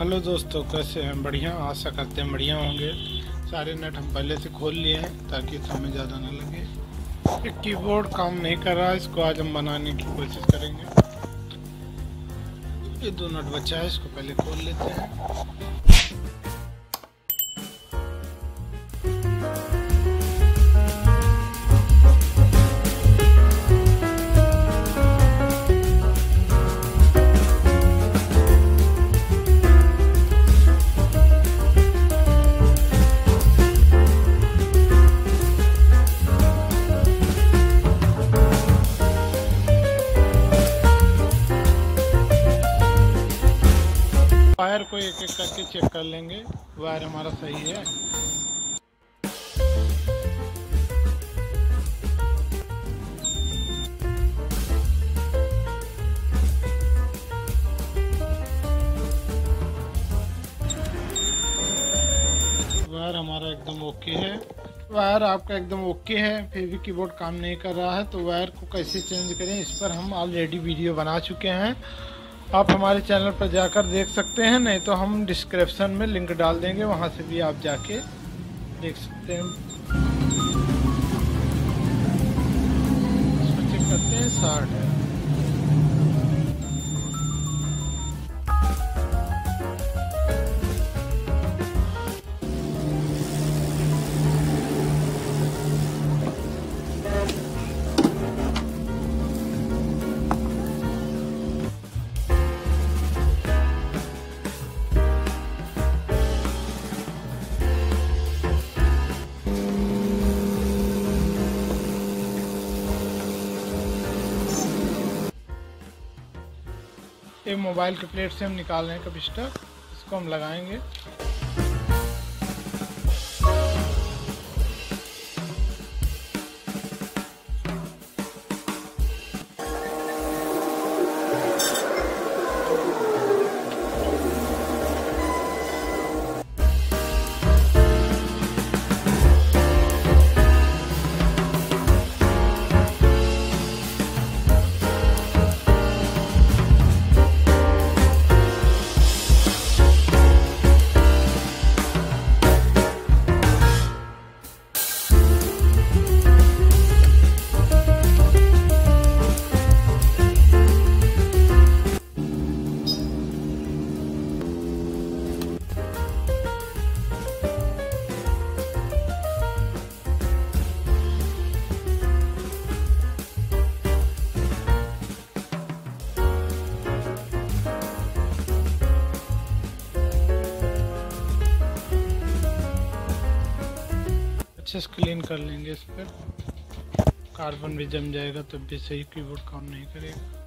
Hello दोस्तों, कैसे हैं? बढ़िया, आशा करते हैं बढ़िया होंगे। सारे नट हम पहले से खोल लिए हैं ताकि समय ज़्यादा ना लगे। ये कीबोर्ड काम नहीं कर रहा है, इसको आज हम बनाने की कोशिश करेंगे। ये दो नट बचा है, इसको पहले खोल लेते हैं। वायर को एक एक करके चेक कर लेंगे, वायर हमारा सही है। वायर हमारा एकदम ओके है। वायर आपका एकदम ओके है, फिर भी कीबोर्ड काम नहीं कर रहा है, तो वायर को कैसे चेंज करें इस पर हम ऑलरेडी वीडियो बना चुके हैं। आप हमारे चैनल पर जाकर देख सकते हैं, नहीं तो हम डिस्क्रिप्शन में लिंक डाल देंगे, वहां से भी आप जाके देख सकते हैं। इसको चेक करते हैं, 60 है। ये मोबाइल के प्लेट से हम निकाल रहे हैं कैपेसिटर, इसको हम लगाएंगे। अच्छे से क्लीन कर लेंगे, इस पर कार्बन भी जम जाएगा तब भी सही कीबोर्ड काम नहीं करेगा।